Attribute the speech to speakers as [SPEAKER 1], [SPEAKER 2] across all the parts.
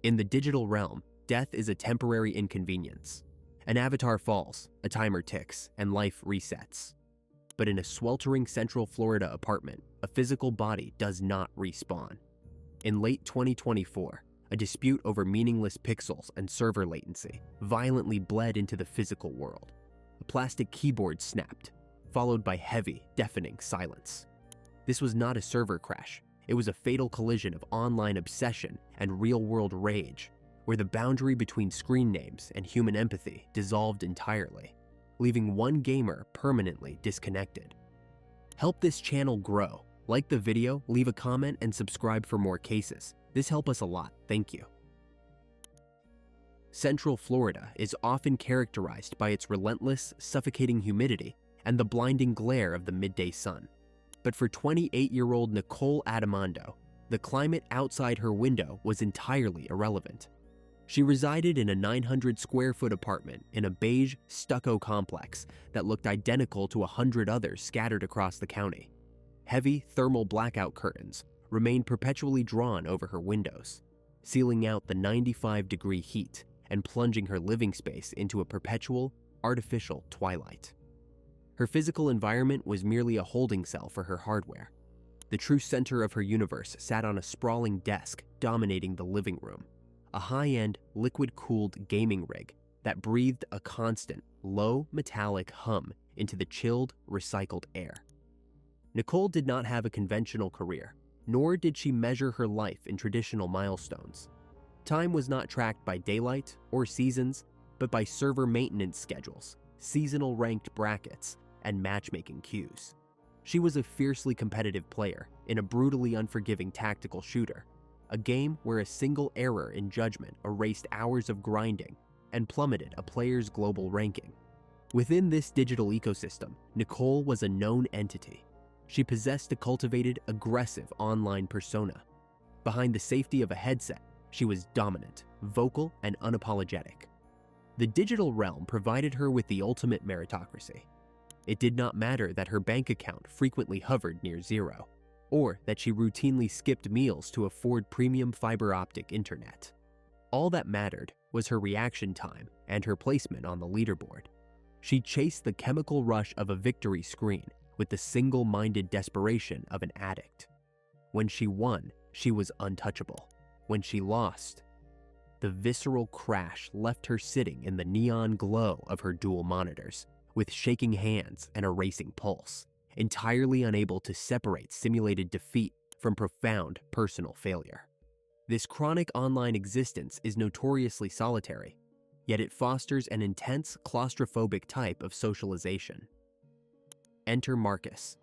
[SPEAKER 1] In the digital realm, death is a temporary inconvenience. An avatar falls, a timer ticks, and life resets. But in a sweltering Central Florida apartment, a physical body does not respawn. In late 2024, a dispute over meaningless pixels and server latency violently bled into the physical world. A plastic keyboard snapped, followed by heavy, deafening silence. This was not a server crash. It was a fatal collision of online obsession and real-world rage, where the boundary between screen names and human empathy dissolved entirely, leaving one gamer permanently disconnected. Help this channel grow. Like the video, leave a comment, and subscribe for more cases. This helps us a lot, thank you. Central Florida is often characterized by its relentless, suffocating humidity and the blinding glare of the midday sun. But for 28-year-old Nicole Addimando, the climate outside her window was entirely irrelevant. She resided in a 900-square-foot apartment in a beige stucco complex that looked identical to 100 others scattered across the county. Heavy thermal blackout curtains remained perpetually drawn over her windows, sealing out the 95-degree heat and plunging her living space into a perpetual, artificial twilight. Her physical environment was merely a holding cell for her hardware. The true center of her universe sat on a sprawling desk dominating the living room, a high-end, liquid-cooled gaming rig that breathed a constant, low metallic hum into the chilled, recycled air. Nicole did not have a conventional career, nor did she measure her life in traditional milestones. Time was not tracked by daylight or seasons, but by server maintenance schedules, seasonal ranked brackets, and matchmaking queues. She was a fiercely competitive player in a brutally unforgiving tactical shooter, a game where a single error in judgment erased hours of grinding and plummeted a player's global ranking. Within this digital ecosystem, Nicole was a known entity. She possessed a cultivated, aggressive online persona. Behind the safety of a headset, she was dominant, vocal, and unapologetic. The digital realm provided her with the ultimate meritocracy. It did not matter that her bank account frequently hovered near zero, or that she routinely skipped meals to afford premium fiber optic internet. All that mattered was her reaction time and her placement on the leaderboard. She chased the chemical rush of a victory screen with the single-minded desperation of an addict. When she won, she was untouchable. When she lost, the visceral crash left her sitting in the neon glow of her dual monitors, with shaking hands and a racing pulse, entirely unable to separate simulated defeat from profound personal failure. This chronic online existence is notoriously solitary, yet it fosters an intense, claustrophobic type of socialization. Enter Marcus.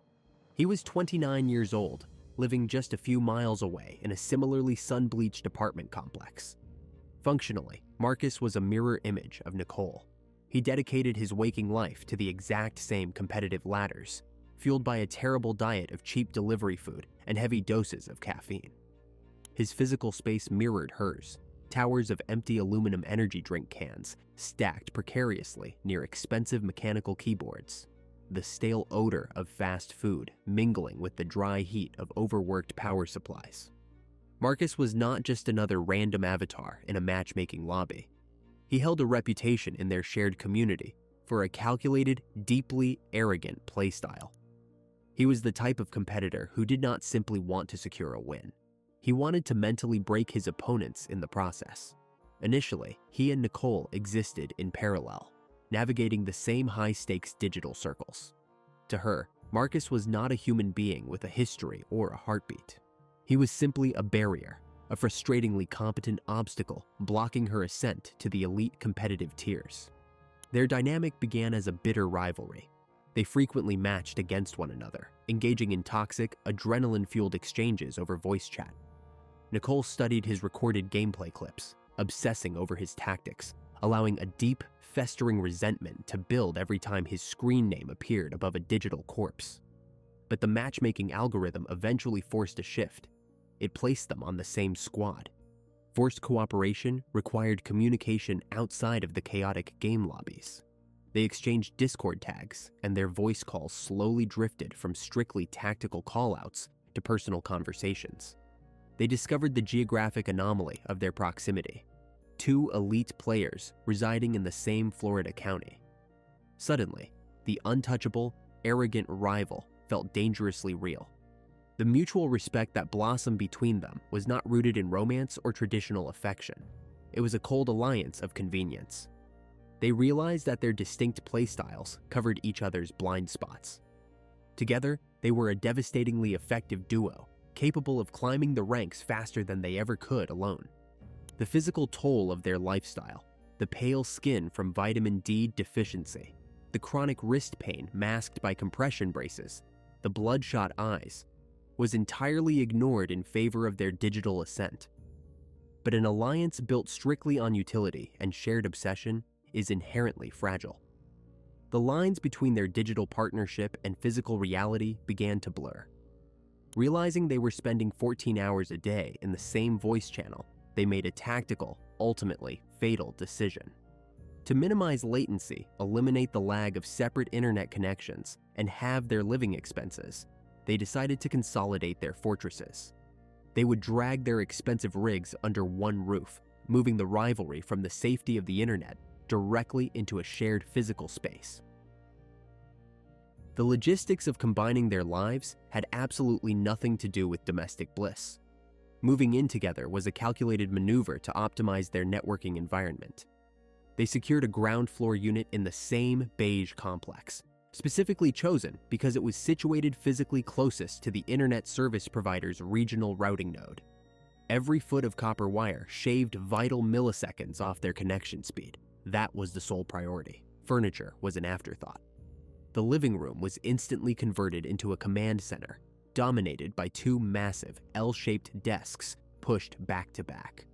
[SPEAKER 1] He was 29 years old, living just a few miles away in a similarly sun-bleached apartment complex. Functionally, Marcus was a mirror image of Nicole. He dedicated his waking life to the exact same competitive ladders, fueled by a terrible diet of cheap delivery food and heavy doses of caffeine. His physical space mirrored hers, towers of empty aluminum energy drink cans stacked precariously near expensive mechanical keyboards, the stale odor of fast food mingling with the dry heat of overworked power supplies. Marcus was not just another random avatar in a matchmaking lobby. He held a reputation in their shared community for a calculated, deeply arrogant playstyle. He was the type of competitor who did not simply want to secure a win. He wanted to mentally break his opponents in the process. Initially, he and Nicole existed in parallel, navigating the same high-stakes digital circles. To her, Marcus was not a human being with a history or a heartbeat. He was simply a barrier, a frustratingly competent obstacle blocking her ascent to the elite competitive tiers. Their dynamic began as a bitter rivalry. They frequently matched against one another, engaging in toxic, adrenaline-fueled exchanges over voice chat. Nicole studied his recorded gameplay clips, obsessing over his tactics, allowing a deep, festering resentment to build every time his screen name appeared above a digital corpse. But the matchmaking algorithm eventually forced a shift. It placed them on the same squad. Forced cooperation required communication outside of the chaotic game lobbies. They exchanged Discord tags, and their voice calls slowly drifted from strictly tactical callouts to personal conversations. They discovered the geographic anomaly of their proximity: two elite players residing in the same Florida county. Suddenly, the untouchable, arrogant rival felt dangerously real. The mutual respect that blossomed between them was not rooted in romance or traditional affection. It was a cold alliance of convenience. They realized that their distinct playstyles covered each other's blind spots. Together, they were a devastatingly effective duo, capable of climbing the ranks faster than they ever could alone. The physical toll of their lifestyle, the pale skin from vitamin D deficiency, the chronic wrist pain masked by compression braces, the bloodshot eyes, was entirely ignored in favor of their digital ascent. But an alliance built strictly on utility and shared obsession is inherently fragile. The lines between their digital partnership and physical reality began to blur. Realizing they were spending 14 hours a day in the same voice channel, they made a tactical, ultimately fatal decision. To minimize latency, eliminate the lag of separate internet connections, and halve their living expenses, they decided to consolidate their fortresses. They would drag their expensive rigs under one roof, moving the rivalry from the safety of the internet directly into a shared physical space. The logistics of combining their lives had absolutely nothing to do with domestic bliss. Moving in together was a calculated maneuver to optimize their networking environment. They secured a ground floor unit in the same beige complex, specifically chosen because it was situated physically closest to the internet service provider's regional routing node. Every foot of copper wire shaved vital milliseconds off their connection speed. That was the sole priority. Furniture was an afterthought. The living room was instantly converted into a command center, dominated by two massive L-shaped desks pushed back to back.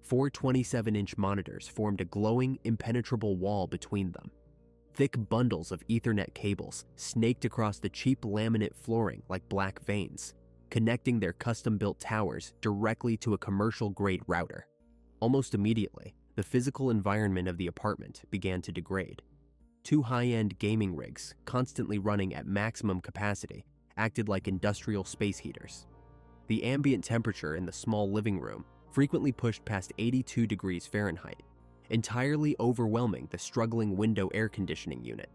[SPEAKER 1] Four 27-inch monitors formed a glowing, impenetrable wall between them. Thick bundles of Ethernet cables snaked across the cheap laminate flooring like black veins, connecting their custom-built towers directly to a commercial-grade router. Almost immediately, the physical environment of the apartment began to degrade. Two high-end gaming rigs, constantly running at maximum capacity, acted like industrial space heaters. The ambient temperature in the small living room frequently pushed past 82 degrees Fahrenheit, entirely overwhelming the struggling window air conditioning unit.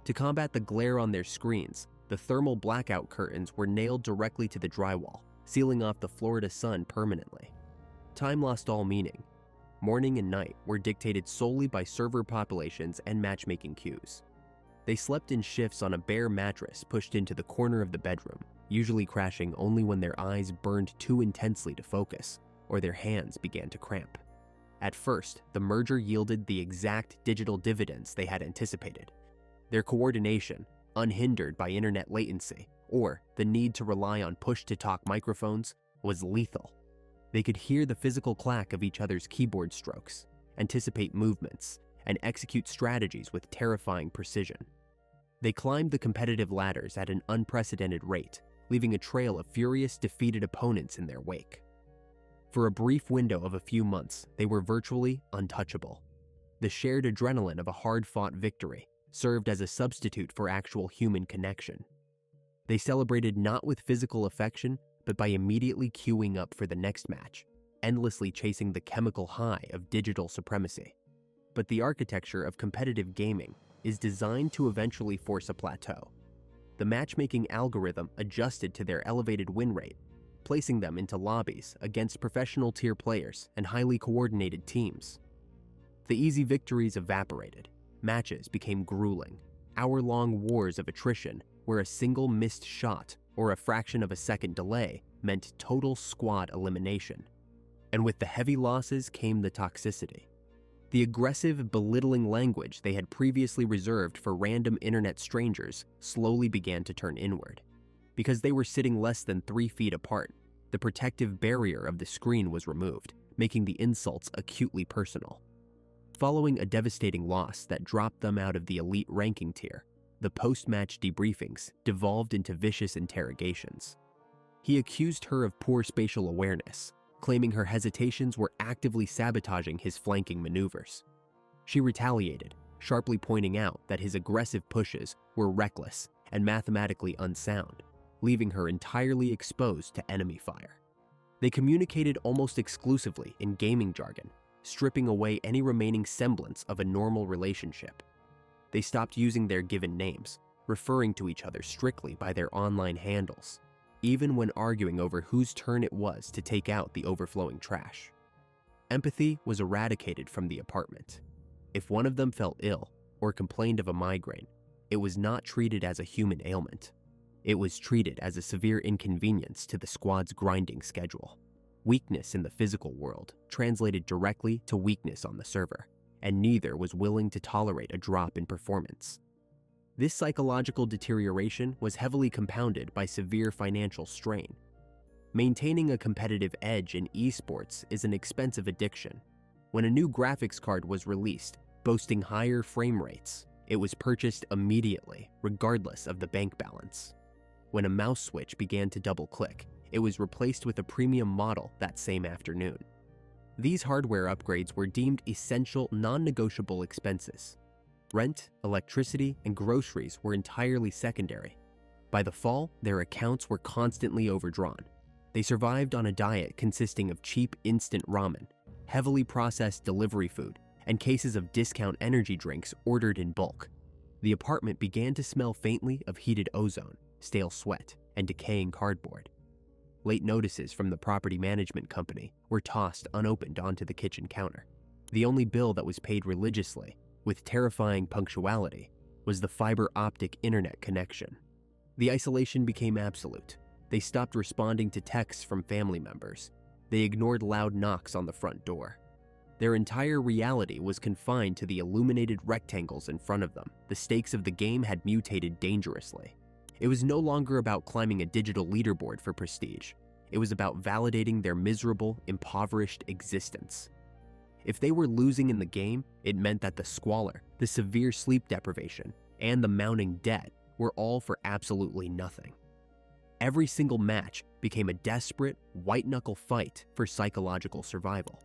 [SPEAKER 1] To combat the glare on their screens, the thermal blackout curtains were nailed directly to the drywall, sealing off the Florida sun permanently. Time lost all meaning. Morning and night were dictated solely by server populations and matchmaking queues. They slept in shifts on a bare mattress pushed into the corner of the bedroom, usually crashing only when their eyes burned too intensely to focus, or their hands began to cramp. At first, the merger yielded the exact digital dividends they had anticipated. Their coordination, unhindered by internet latency or the need to rely on push-to-talk microphones, was lethal. They could hear the physical clack of each other's keyboard strokes, anticipate movements, and execute strategies with terrifying precision. They climbed the competitive ladders at an unprecedented rate, leaving a trail of furious, defeated opponents in their wake. For a brief window of a few months, they were virtually untouchable. The shared adrenaline of a hard-fought victory served as a substitute for actual human connection. They celebrated not with physical affection, but by immediately queuing up for the next match, endlessly chasing the chemical high of digital supremacy. But the architecture of competitive gaming is designed to eventually force a plateau. The matchmaking algorithm adjusted to their elevated win rate, placing them into lobbies against professional tier players and highly coordinated teams. The easy victories evaporated. Matches became grueling, hour-long wars of attrition where a single missed shot or a fraction of a second delay meant total squad elimination. And with the heavy losses came the toxicity. The aggressive, belittling language they had previously reserved for random internet strangers slowly began to turn inward. Because they were sitting less than 3 feet apart, the protective barrier of the screen was removed, making the insults acutely personal. Following a devastating loss that dropped them out of the elite ranking tier, the post-match debriefings devolved into vicious interrogations. He accused her of poor spatial awareness, claiming her hesitations were actively sabotaging his flanking maneuvers. She retaliated, sharply pointing out that his aggressive pushes were reckless and mathematically unsound, leaving her entirely exposed to enemy fire. They communicated almost exclusively in gaming jargon, stripping away any remaining semblance of a normal relationship. They stopped using their given names, referring to each other strictly by their online handles, even when arguing over whose turn it was to take out the overflowing trash. Empathy was eradicated from the apartment. If one of them felt ill or complained of a migraine, it was not treated as a human ailment. It was treated as a severe inconvenience to the squad's grinding schedule. Weakness in the physical world translated directly to weakness on the server, and neither was willing to tolerate a drop in performance. This psychological deterioration was heavily compounded by severe financial strain. Maintaining a competitive edge in esports is an expensive addiction. When a new graphics card was released, boasting higher frame rates, it was purchased immediately, regardless of the bank balance. When a mouse switch began to double-click, it was replaced with a premium model that same afternoon. These hardware upgrades were deemed essential, non-negotiable expenses. Rent, electricity, and groceries were entirely secondary. By the fall, their accounts were constantly overdrawn. They survived on a diet consisting of cheap instant ramen, heavily processed delivery food, and cases of discount energy drinks ordered in bulk. The apartment began to smell faintly of heated ozone, stale sweat, and decaying cardboard. Late notices from the property management company were tossed unopened onto the kitchen counter. The only bill that was paid religiously, with terrifying punctuality, was the fiber optic internet connection. The isolation became absolute. They stopped responding to texts from family members. They ignored loud knocks on the front door. Their entire reality was confined to the illuminated rectangles in front of them. The stakes of the game had mutated dangerously. It was no longer about climbing a digital leaderboard for prestige. It was about validating their miserable, impoverished existence. If they were losing in the game, it meant that the squalor, the severe sleep deprivation, and the mounting debt were all for absolutely nothing. Every single match became a desperate, white-knuckle fight for psychological survival.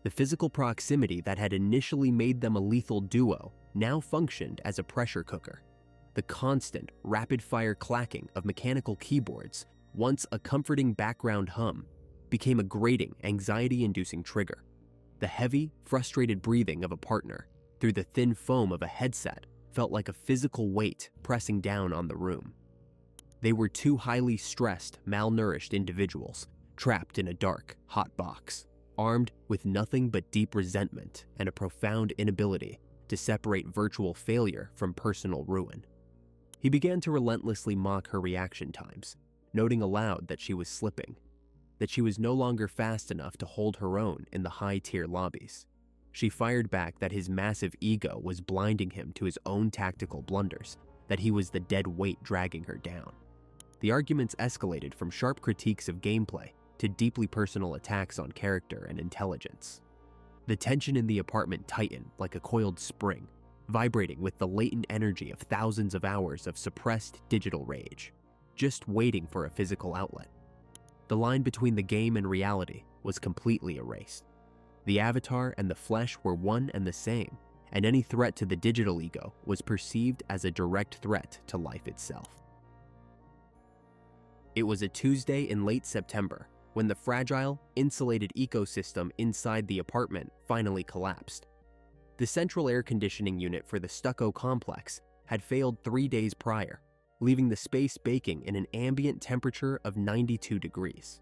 [SPEAKER 1] The physical proximity that had initially made them a lethal duo now functioned as a pressure cooker. The constant, rapid-fire clacking of mechanical keyboards, once a comforting background hum, became a grating, anxiety-inducing trigger. The heavy, frustrated breathing of a partner through the thin foam of a headset felt like a physical weight pressing down on the room. They were two highly stressed, malnourished individuals trapped in a dark, hot box, armed with nothing but deep resentment and a profound inability to separate virtual failure from personal ruin. He began to relentlessly mock her reaction times, noting aloud that she was slipping, that she was no longer fast enough to hold her own in the high-tier lobbies. She fired back that his massive ego was blinding him to his own tactical blunders, that he was the dead weight dragging her down. The arguments escalated from sharp critiques of gameplay to deeply personal attacks on character and intelligence. The tension in the apartment tightened like a coiled spring, vibrating with the latent energy of thousands of hours of suppressed digital rage, just waiting for a physical outlet. The line between the game and reality was completely erased. The avatar and the flesh were one and the same, and any threat to the digital ego was perceived as a direct threat to life itself. It was a Tuesday in late September when the fragile, insulated ecosystem inside the apartment finally collapsed. The central air conditioning unit for the stucco complex had failed 3 days prior, leaving the space baking in an ambient temperature of 92 degrees.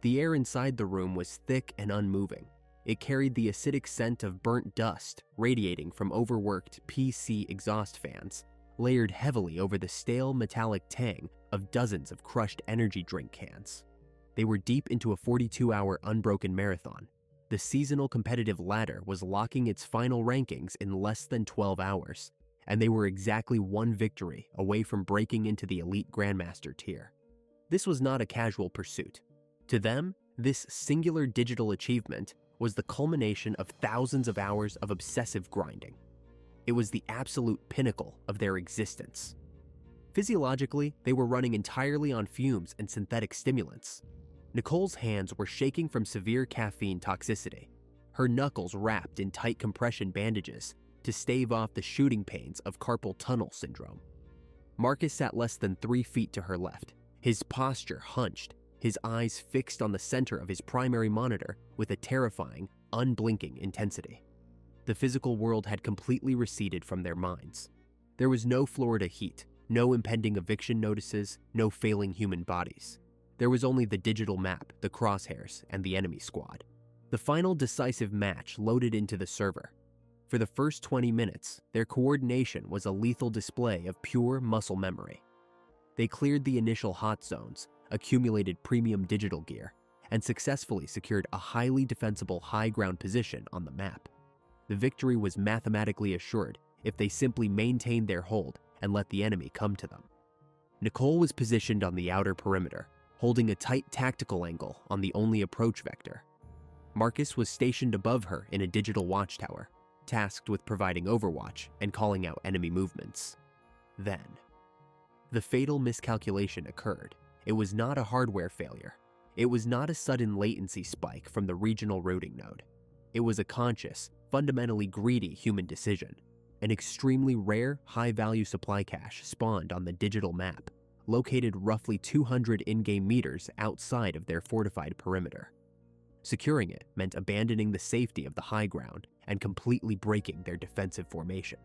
[SPEAKER 1] The air inside the room was thick and unmoving. It carried the acidic scent of burnt dust radiating from overworked PC exhaust fans, layered heavily over the stale metallic tang of dozens of crushed energy drink cans. They were deep into a 42-hour unbroken marathon. The seasonal competitive ladder was locking its final rankings in less than 12 hours, and they were exactly one victory away from breaking into the elite Grandmaster tier. This was not a casual pursuit. To them, this singular digital achievement was the culmination of thousands of hours of obsessive grinding. It was the absolute pinnacle of their existence. Physiologically, they were running entirely on fumes and synthetic stimulants. Nicole's hands were shaking from severe caffeine toxicity, her knuckles wrapped in tight compression bandages to stave off the shooting pains of carpal tunnel syndrome. Marcus sat less than 3 feet to her left, his posture hunched, his eyes fixed on the center of his primary monitor with a terrifying, unblinking intensity. The physical world had completely receded from their minds. There was no Florida heat, no impending eviction notices, no failing human bodies. There was only the digital map, the crosshairs, and the enemy squad. The final decisive match loaded into the server. For the first 20 minutes, their coordination was a lethal display of pure muscle memory. They cleared the initial hot zones, accumulated premium digital gear, and successfully secured a highly defensible high ground position on the map. The victory was mathematically assured if they simply maintained their hold and let the enemy come to them. Nicole was positioned on the outer perimeter, holding a tight tactical angle on the only approach vector. Marcus was stationed above her in a digital watchtower, tasked with providing overwatch and calling out enemy movements. Then, the fatal miscalculation occurred. It was not a hardware failure. It was not a sudden latency spike from the regional routing node. It was a conscious, fundamentally greedy human decision. An extremely rare, high-value supply cache spawned on the digital map, located roughly 200 in-game meters outside of their fortified perimeter. Securing it meant abandoning the safety of the high ground and completely breaking their defensive formation.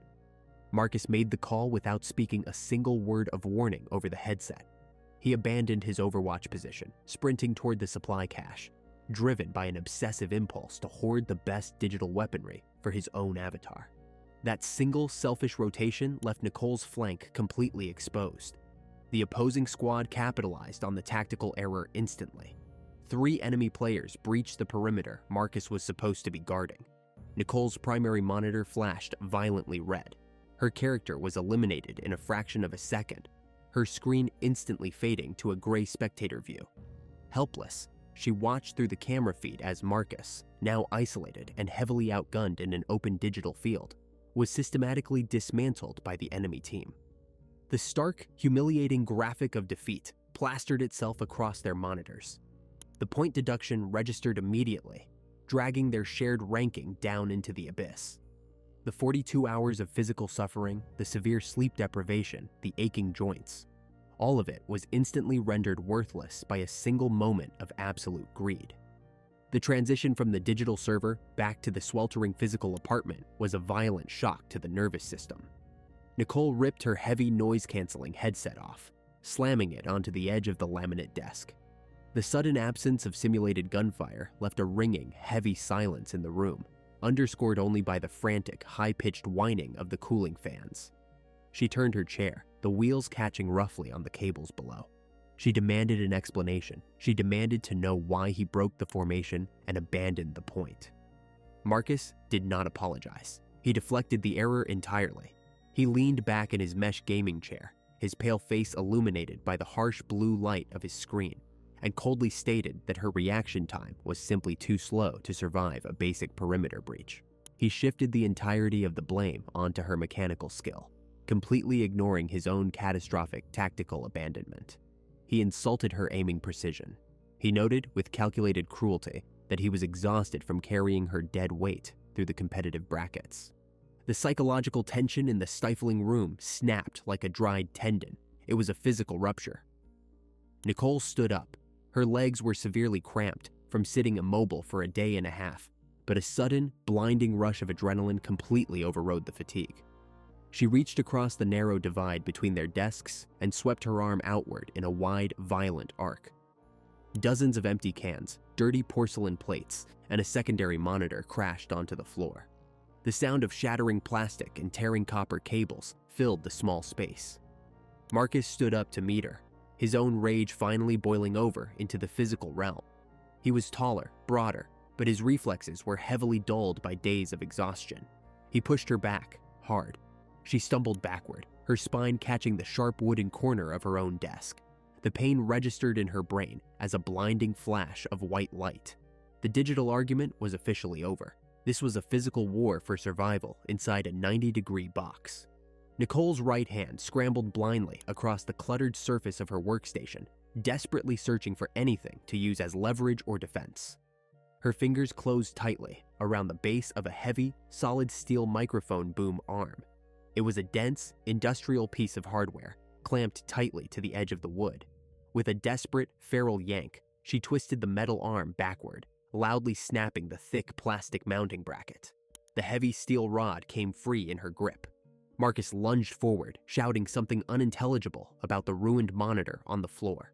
[SPEAKER 1] Marcus made the call without speaking a single word of warning over the headset. He abandoned his overwatch position, sprinting toward the supply cache, driven by an obsessive impulse to hoard the best digital weaponry for his own avatar. That single selfish rotation left Nicole's flank completely exposed. The opposing squad capitalized on the tactical error instantly. 3 enemy players breached the perimeter Marcus was supposed to be guarding. Nicole's primary monitor flashed violently red. Her character was eliminated in a fraction of a second, her screen instantly fading to a gray spectator view. Helpless, she watched through the camera feed as Marcus, now isolated and heavily outgunned in an open digital field, was systematically dismantled by the enemy team. The stark, humiliating graphic of defeat plastered itself across their monitors. The point deduction registered immediately, dragging their shared ranking down into the abyss. The 42 hours of physical suffering, the severe sleep deprivation, the aching joints, all of it was instantly rendered worthless by a single moment of absolute greed. The transition from the digital server back to the sweltering physical apartment was a violent shock to the nervous system. Nicole ripped her heavy noise-canceling headset off, slamming it onto the edge of the laminate desk. The sudden absence of simulated gunfire left a ringing, heavy silence in the room, underscored only by the frantic, high-pitched whining of the cooling fans. She turned her chair, the wheels catching roughly on the cables below. She demanded an explanation. She demanded to know why he broke the formation and abandoned the point. Marcus did not apologize. He deflected the error entirely. He leaned back in his mesh gaming chair, his pale face illuminated by the harsh blue light of his screen, and coldly stated that her reaction time was simply too slow to survive a basic perimeter breach. He shifted the entirety of the blame onto her mechanical skill, completely ignoring his own catastrophic tactical abandonment. He insulted her aiming precision. He noted with calculated cruelty that he was exhausted from carrying her dead weight through the competitive brackets. The psychological tension in the stifling room snapped like a dried tendon. It was a physical rupture. Nicole stood up. Her legs were severely cramped from sitting immobile for a day and a half, but a sudden, blinding rush of adrenaline completely overrode the fatigue. She reached across the narrow divide between their desks and swept her arm outward in a wide, violent arc. Dozens of empty cans, dirty porcelain plates, and a secondary monitor crashed onto the floor. The sound of shattering plastic and tearing copper cables filled the small space. Marcus stood up to meet her, his own rage finally boiling over into the physical realm. He was taller, broader, but his reflexes were heavily dulled by days of exhaustion. He pushed her back, hard. She stumbled backward, her spine catching the sharp wooden corner of her own desk. The pain registered in her brain as a blinding flash of white light. The digital argument was officially over. This was a physical war for survival inside a 90-degree box. Nicole's right hand scrambled blindly across the cluttered surface of her workstation, desperately searching for anything to use as leverage or defense. Her fingers closed tightly around the base of a heavy, solid steel microphone boom arm. It was a dense, industrial piece of hardware, clamped tightly to the edge of the wood. With a desperate, feral yank, She twisted the metal arm backward, loudly snapping the thick plastic mounting bracket. The heavy steel rod came free in her grip. Marcus lunged forward, shouting something unintelligible about the ruined monitor on the floor.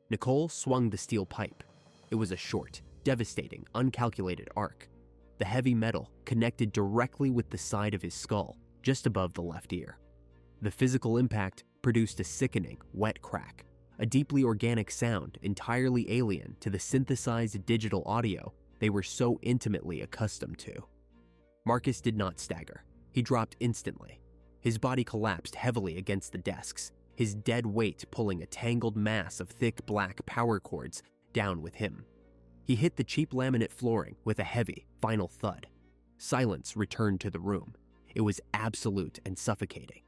[SPEAKER 1] Nicole swung the steel pipe. It was a short, devastating, uncalculated arc. The heavy metal connected directly with the side of his skull, just above the left ear. The physical impact produced a sickening, wet crack, a deeply organic sound entirely alien to the synthesized digital audio they were so intimately accustomed to. Marcus did not stagger. He dropped instantly. His body collapsed heavily against the desks, his dead weight pulling a tangled mass of thick black power cords down with him. He hit the cheap laminate flooring with a heavy, final thud. Silence returned to the room. It was absolute and suffocating.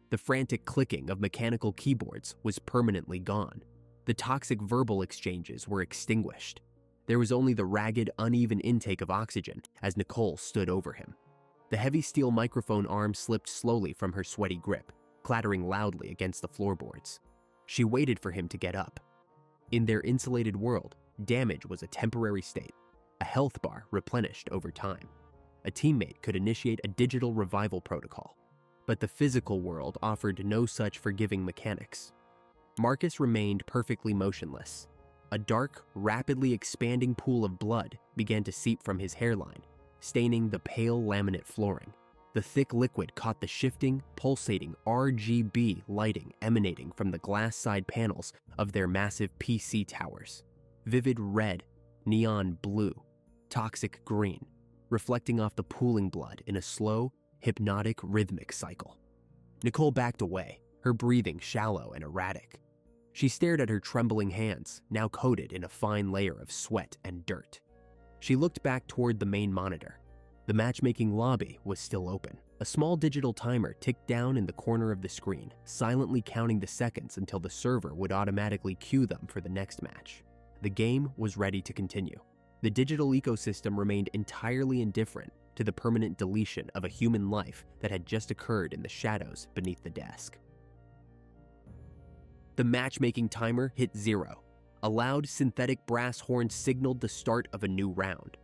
[SPEAKER 1] The frantic clicking of mechanical keyboards was permanently gone. The toxic verbal exchanges were extinguished. There was only the ragged, uneven intake of oxygen as Nicole stood over him. The heavy steel microphone arm slipped slowly from her sweaty grip, clattering loudly against the floorboards. She waited for him to get up. In their insulated world, damage was a temporary state. A health bar replenished over time. A teammate could initiate a digital revival protocol. But the physical world offered no such forgiving mechanics. Marcus remained perfectly motionless. A dark, rapidly expanding pool of blood began to seep from his hairline, staining the pale laminate flooring. The thick liquid caught the shifting, pulsating RGB lighting emanating from the glass side panels of their massive PC towers. Vivid red, neon blue, toxic green, reflecting off the pooling blood in a slow, hypnotic rhythmic cycle. Nicole backed away, her breathing shallow and erratic. She stared at her trembling hands, now coated in a fine layer of sweat and dirt. She looked back toward the main monitor. The matchmaking lobby was still open. A small digital timer ticked down in the corner of the screen, silently counting the seconds until the server would automatically cue them for the next match. The game was ready to continue. The digital ecosystem remained entirely indifferent to the permanent deletion of a human life that had just occurred in the shadows beneath the desk. The matchmaking timer hit 0. A loud synthetic brass horn signaled the start of a new round.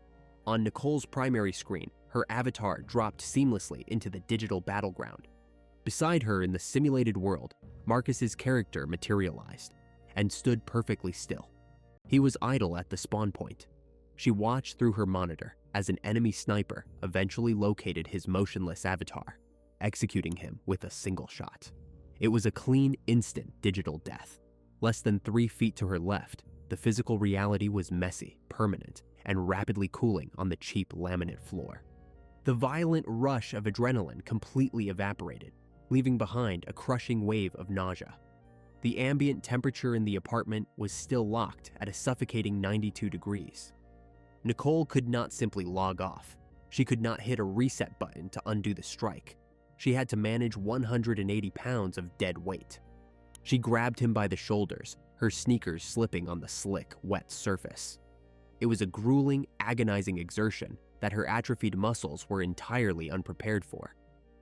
[SPEAKER 1] On Nicole's primary screen, her avatar dropped seamlessly into the digital battleground. Beside her in the simulated world, Marcus's character materialized and stood perfectly still. He was idle at the spawn point. She watched through her monitor as an enemy sniper eventually located his motionless avatar, executing him with a single shot. It was a clean, instant digital death. Less than 3 feet to her left, the physical reality was messy, permanent, and rapidly cooling on the cheap laminate floor. The violent rush of adrenaline completely evaporated, leaving behind a crushing wave of nausea. The ambient temperature in the apartment was still locked at a suffocating 92 degrees. Nicole could not simply log off. She could not hit a reset button to undo the strike. She had to manage 180 pounds of dead weight. She grabbed him by the shoulders, her sneakers slipping on the slick, wet surface. It was a grueling, agonizing exertion that her atrophied muscles were entirely unprepared for.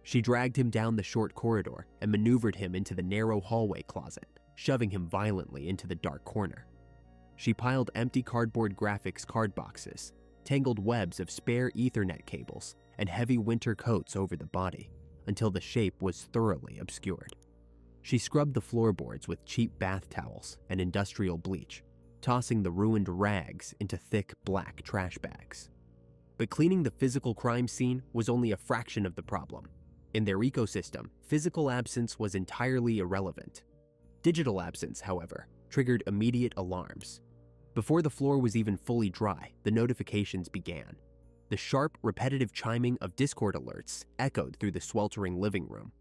[SPEAKER 1] She dragged him down the short corridor and maneuvered him into the narrow hallway closet, shoving him violently into the dark corner. She piled empty cardboard graphics card boxes, tangled webs of spare Ethernet cables, and heavy winter coats over the body, until the shape was thoroughly obscured. She scrubbed the floorboards with cheap bath towels and industrial bleach, tossing the ruined rags into thick black trash bags. But cleaning the physical crime scene was only a fraction of the problem. In their ecosystem, physical absence was entirely irrelevant. Digital absence, however, triggered immediate alarms. Before the floor was even fully dry, the notifications began. The sharp, repetitive chiming of Discord alerts echoed through the sweltering living room.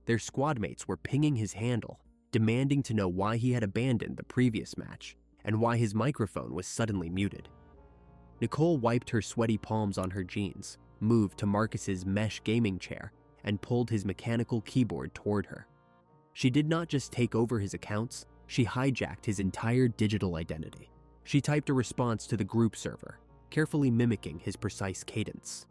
[SPEAKER 1] Their squad mates were pinging his handle, demanding to know why he had abandoned the previous match and why his microphone was suddenly muted. Nicole wiped her sweaty palms on her jeans, moved to Marcus's mesh gaming chair, and pulled his mechanical keyboard toward her. She did not just take over his accounts, she hijacked his entire digital identity. She typed a response to the group server, carefully mimicking his precise cadence.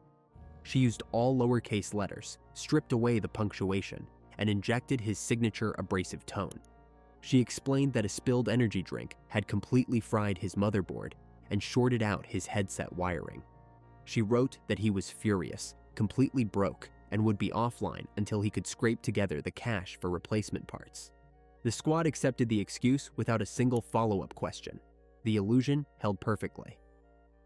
[SPEAKER 1] She used all lowercase letters, stripped away the punctuation, and injected his signature abrasive tone. She explained that a spilled energy drink had completely fried his motherboard and shorted out his headset wiring. She wrote that he was furious, completely broke, and would be offline until he could scrape together the cash for replacement parts. The squad accepted the excuse without a single follow-up question. The illusion held perfectly.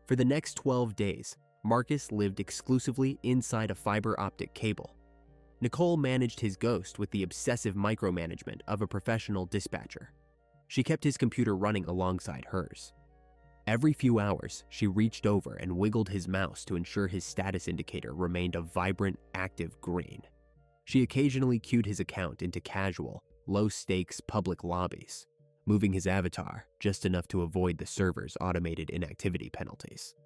[SPEAKER 1] For the next 12 days, Marcus lived exclusively inside a fiber optic cable. Nicole managed his ghost with the obsessive micromanagement of a professional dispatcher. She kept his computer running alongside hers. Every few hours, she reached over and wiggled his mouse to ensure his status indicator remained a vibrant, active green. She occasionally queued his account into casual, low-stakes public lobbies, moving his avatar just enough to avoid the server's automated inactivity penalties.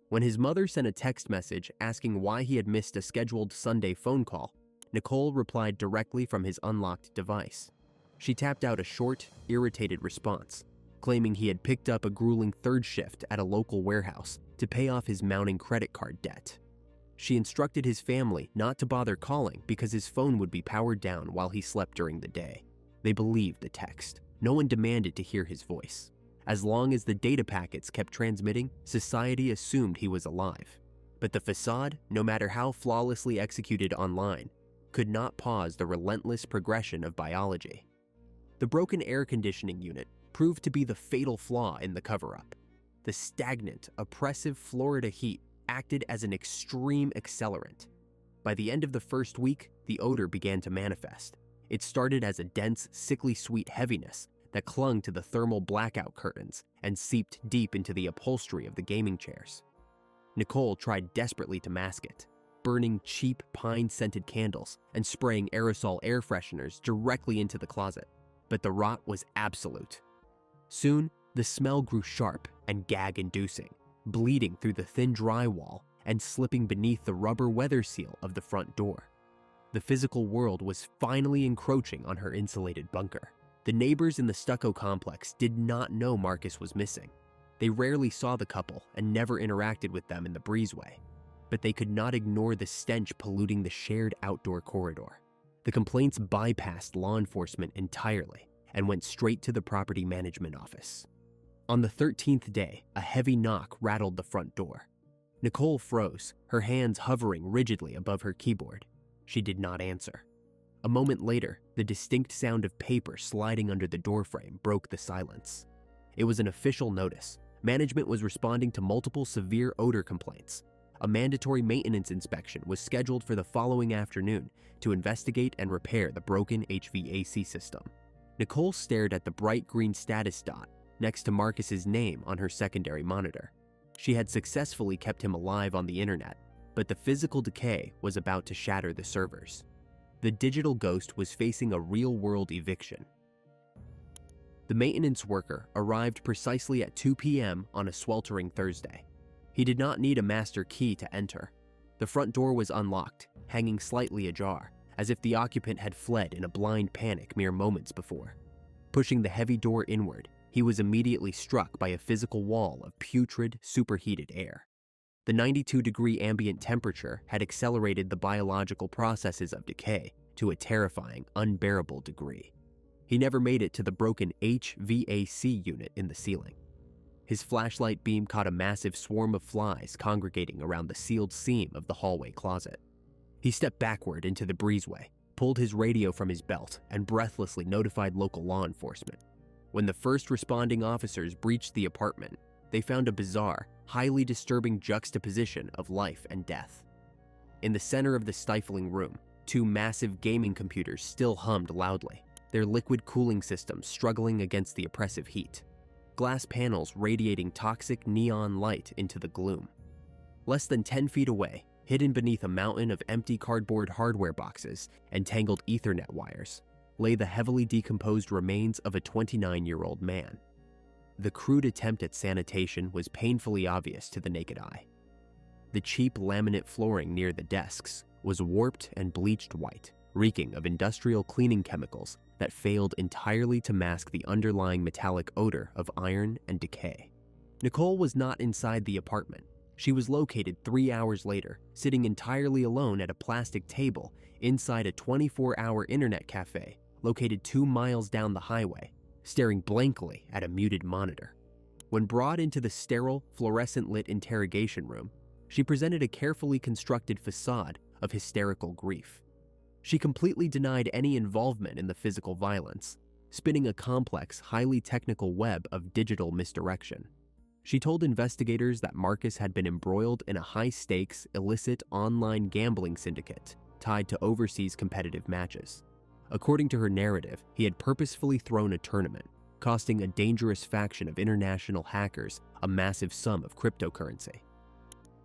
[SPEAKER 1] When his mother sent a text message asking why he had missed a scheduled Sunday phone call, Nicole replied directly from his unlocked device. She tapped out a short, irritated response, claiming he had picked up a grueling third shift at a local warehouse to pay off his mounting credit card debt. She instructed his family not to bother calling because his phone would be powered down while he slept during the day. They believed the text. No one demanded to hear his voice. As long as the data packets kept transmitting, society assumed he was alive. But the facade, no matter how flawlessly executed online, could not pause the relentless progression of biology. The broken air conditioning unit proved to be the fatal flaw in the cover-up. The stagnant, oppressive Florida heat acted as an extreme accelerant. By the end of the first week, the odor began to manifest. It started as a dense, sickly sweet heaviness that clung to the thermal blackout curtains and seeped deep into the upholstery of the gaming chairs. Nicole tried desperately to mask it, burning cheap pine-scented candles and spraying aerosol air fresheners directly into the closet, but the rot was absolute. Soon, the smell grew sharp and gag-inducing, bleeding through the thin drywall and slipping beneath the rubber weather seal of the front door. The physical world was finally encroaching on her insulated bunker. The neighbors in the stucco complex did not know Marcus was missing. They rarely saw the couple and never interacted with them in the breezeway, but they could not ignore the stench polluting the shared outdoor corridor. The complaints bypassed law enforcement entirely and went straight to the property management office. On the 13th day, a heavy knock rattled the front door. Nicole froze, her hands hovering rigidly above her keyboard. She did not answer. A moment later, the distinct sound of paper sliding under the doorframe broke the silence. It was an official notice. Management was responding to multiple severe odor complaints. A mandatory maintenance inspection was scheduled for the following afternoon to investigate and repair the broken HVAC system. Nicole stared at the bright green status dot next to Marcus's name on her secondary monitor. She had successfully kept him alive on the internet, but the physical decay was about to shatter the servers. The digital ghost was facing a real-world eviction. The maintenance worker arrived precisely at 2 p.m. on a sweltering Thursday. He did not need a master key to enter. The front door was unlocked, hanging slightly ajar, as if the occupant had fled in a blind panic mere moments before. Pushing the heavy door inward, he was immediately struck by a physical wall of putrid, superheated air. The 92-degree ambient temperature had accelerated the biological processes of decay to a terrifying, unbearable degree. He never made it to the broken HVAC unit in the ceiling. His flashlight beam caught a massive swarm of flies congregating around the sealed seam of the hallway closet. He stepped backward into the breezeway, pulled his radio from his belt, and breathlessly notified local law enforcement. When the first responding officers breached the apartment, they found a bizarre, highly disturbing juxtaposition of life and death. In the center of the stifling room, two massive gaming computers still hummed loudly, their liquid cooling systems struggling against the oppressive heat. Glass panels radiating toxic neon light into the gloom. Less than 10 feet away, hidden beneath a mountain of empty cardboard hardware boxes and tangled Ethernet wires, lay the heavily decomposed remains of a 29-year-old man. The crude attempt at sanitation was painfully obvious to the naked eye. The cheap laminate flooring near the desks was warped and bleached white, reeking of industrial cleaning chemicals that failed entirely to mask the underlying metallic odor of iron and decay. Nicole was not inside the apartment. She was located 3 hours later, sitting entirely alone at a plastic table inside a 24-hour internet cafe located 2 miles down the highway staring blankly at a muted monitor. When brought into the sterile, fluorescent-lit interrogation room, she presented a carefully constructed facade of hysterical grief. She completely denied any involvement in the physical violence, spinning a complex, highly technical web of digital misdirection. She told investigators that Marcus had been embroiled in a high-stakes, illicit online gambling syndicate tied to overseas competitive matches. According to her narrative, he had purposefully thrown a tournament, costing a dangerous faction of international hackers a massive sum of cryptocurrency.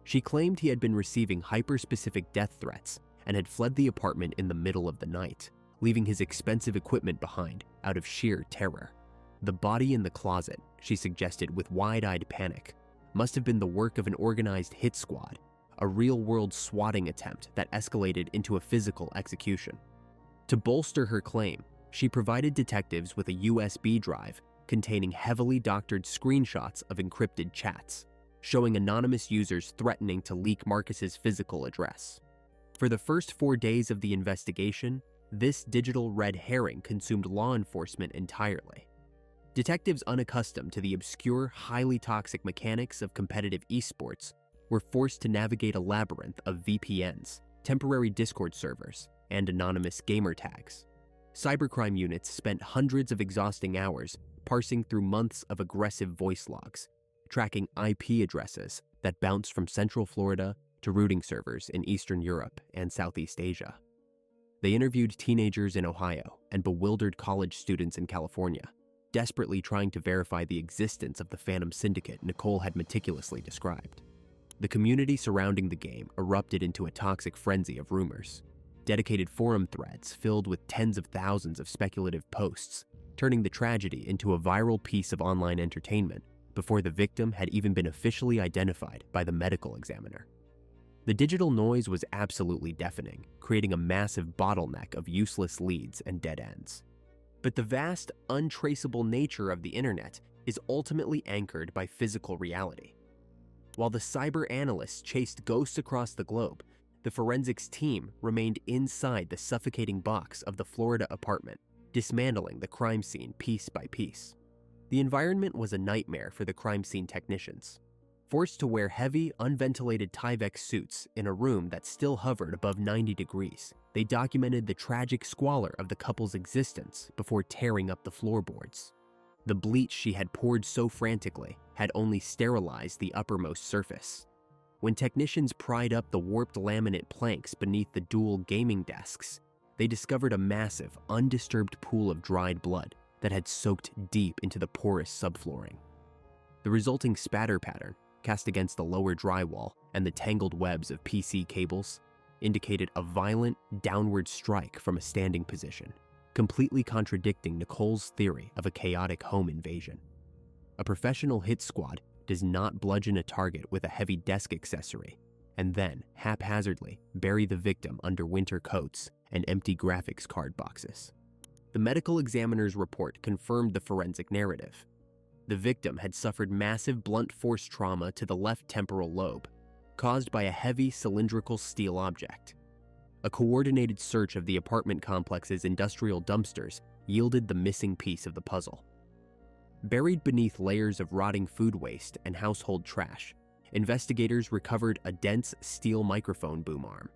[SPEAKER 1] She claimed he had been receiving hyper-specific death threats and had fled the apartment in the middle of the night, leaving his expensive equipment behind out of sheer terror. The body in the closet, she suggested with wide-eyed panic, must have been the work of an organized hit squad, a real-world swatting attempt that escalated into a physical execution. To bolster her claim, she provided detectives with a USB drive containing heavily doctored screenshots of encrypted chats, showing anonymous users threatening to leak Marcus's physical address. For the first 4 days of the investigation, this digital red herring consumed law enforcement entirely. Detectives unaccustomed to the obscure, highly toxic mechanics of competitive esports were forced to navigate a labyrinth of VPNs, temporary Discord servers, and anonymous gamer tags. Cybercrime units spent hundreds of exhausting hours parsing through months of aggressive voice logs, tracking IP addresses that bounced from Central Florida to routing servers in Eastern Europe and Southeast Asia. They interviewed teenagers in Ohio and bewildered college students in California, desperately trying to verify the existence of the phantom syndicate Nicole had meticulously described. The community surrounding the game erupted into a toxic frenzy of rumors. Dedicated forum threads filled with tens of thousands of speculative posts, turning the tragedy into a viral piece of online entertainment before the victim had even been officially identified by the medical examiner. The digital noise was absolutely deafening, creating a massive bottleneck of useless leads and dead ends. But the vast, untraceable nature of the internet is ultimately anchored by physical reality. While the cyber analysts chased ghosts across the globe, the forensics team remained inside the suffocating box of the Florida apartment, dismantling the crime scene piece by piece. The environment was a nightmare for the crime scene technicians. Forced to wear heavy, unventilated Tyvek suits in a room that still hovered above 90 degrees, they documented the tragic squalor of the couple's existence before tearing up the floorboards. The bleach she had poured so frantically had only sterilized the uppermost surface. When technicians pried up the warped laminate planks beneath the dual gaming desks, they discovered a massive, undisturbed pool of dried blood that had soaked deep into the porous subflooring. The resulting spatter pattern, cast against the lower drywall and the tangled webs of PC cables, indicated a violent, downward strike from a standing position, completely contradicting Nicole's theory of a chaotic home invasion. A professional hit squad does not bludgeon a target with a heavy desk accessory and then, haphazardly, bury the victim under winter coats and empty graphics card boxes. The medical examiner's report confirmed the forensic narrative. The victim had suffered massive blunt force trauma to the left temporal lobe, caused by a heavy cylindrical steel object. A coordinated search of the apartment complex's industrial dumpsters yielded the missing piece of the puzzle. Buried beneath layers of rotting food waste and household trash, investigators recovered a dense steel microphone boom arm.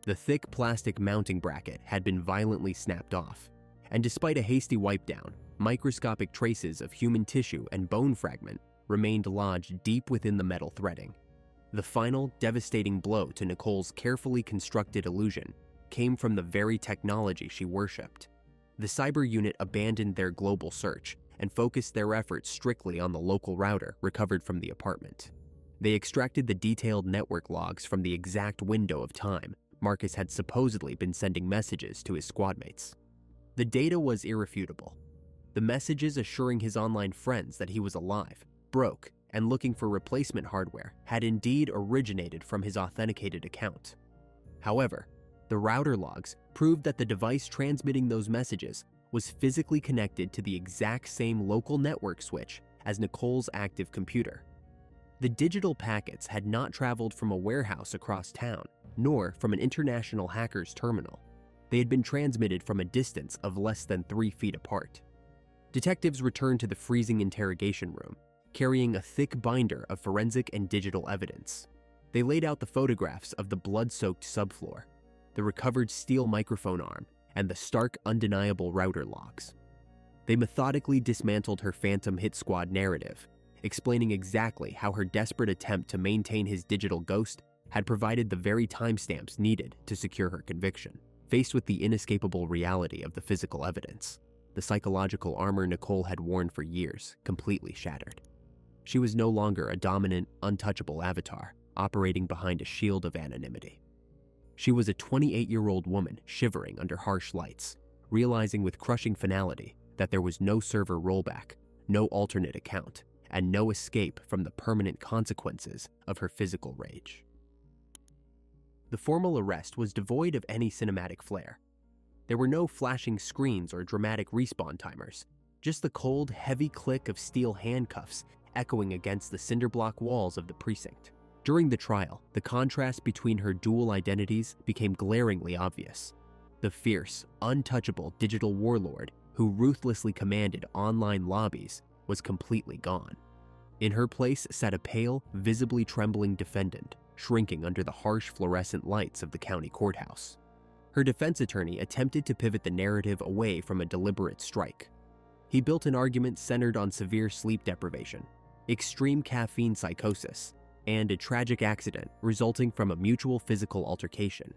[SPEAKER 1] The thick plastic mounting bracket had been violently snapped off, and despite a hasty wipe down, microscopic traces of human tissue and bone fragment remained lodged deep within the metal threading. The final, devastating blow to Nicole's carefully constructed illusion came from the very technology she worshipped. The cyber unit abandoned their global search and focused their efforts strictly on the local router recovered from the apartment. They extracted the detailed network logs from the exact window of time Marcus had supposedly been sending messages to his squadmates. The data was irrefutable. The messages assuring his online friends that he was alive, broke, and looking for replacement hardware had indeed originated from his authenticated account. However, the router logs proved that the device transmitting those messages was physically connected to the exact same local network switch as Nicole's active computer. The digital packets had not traveled from a warehouse across town, nor from an international hacker's terminal. They had been transmitted from a distance of less than 3 feet apart. Detectives returned to the freezing interrogation room, carrying a thick binder of forensic and digital evidence. They laid out the photographs of the blood-soaked subfloor, the recovered steel microphone arm, and the stark, undeniable router logs. They methodically dismantled her Phantom Hit Squad narrative, explaining exactly how her desperate attempt to maintain his digital ghost had provided the very timestamps needed to secure her conviction. Faced with the inescapable reality of the physical evidence, the psychological armor Nicole had worn for years completely shattered. She was no longer a dominant, untouchable avatar operating behind a shield of anonymity. She was a 28-year-old woman shivering under harsh lights, realizing with crushing finality that there was no server rollback, no alternate account, and no escape from the permanent consequences of her physical rage. The formal arrest was devoid of any cinematic flair. There were no flashing screens or dramatic respawn timers, just the cold, heavy click of steel handcuffs echoing against the cinderblock walls of the precinct. During the trial, the contrast between her dual identities became glaringly obvious. The fierce, untouchable digital warlord who ruthlessly commanded online lobbies was completely gone. In her place sat a pale, visibly trembling defendant, shrinking under the harsh fluorescent lights of the county courthouse. Her defense attorney attempted to pivot the narrative away from a deliberate strike. He built an argument centered on severe sleep deprivation, extreme caffeine psychosis, and a tragic accident resulting from a mutual physical altercation.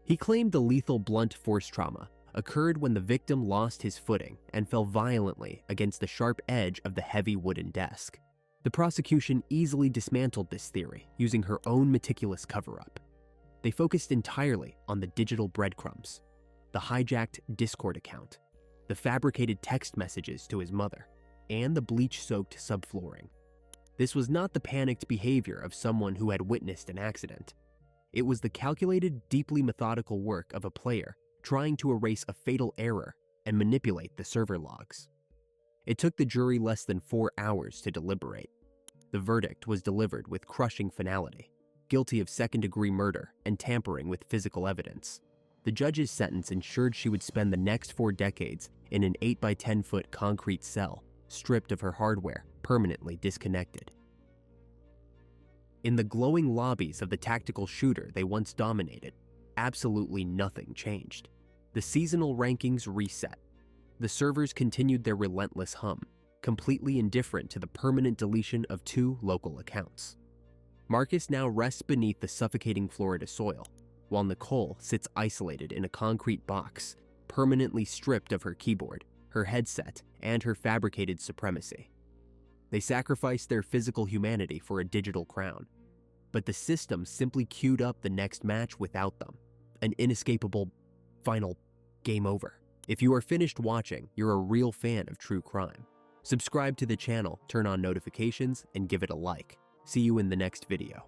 [SPEAKER 1] He claimed the lethal blunt force trauma occurred when the victim lost his footing and fell violently against the sharp edge of the heavy wooden desk. The prosecution easily dismantled this theory using her own meticulous cover-up. They focused entirely on the digital breadcrumbs, the hijacked Discord account, the fabricated text messages to his mother, and the bleach-soaked subflooring. This was not the panicked behavior of someone who had witnessed an accident. It was the calculated, deeply methodical work of a player trying to erase a fatal error and manipulate the server logs. It took the jury less than 4 hours to deliberate. The verdict was delivered with crushing finality, guilty of second-degree murder and tampering with physical evidence. The judge's sentence ensured she would spend the next 4 decades in an 8 by 10 foot concrete cell, stripped of her hardware, permanently disconnected. In the glowing lobbies of the tactical shooter they once dominated, absolutely nothing changed. The seasonal rankings reset. The servers continued their relentless hum, completely indifferent to the permanent deletion of 2 local accounts. Marcus now rests beneath the suffocating Florida soil, while Nicole sits isolated in a concrete box, permanently stripped of her keyboard, her headset, and her fabricated supremacy. They sacrificed their physical humanity for a digital crown, but the system simply queued up the next match without them, an inescapable final game over. If you are finished watching, you're a real fan of true crime. Subscribe to the channel, turn on notifications, and give it a like. See you in the next video.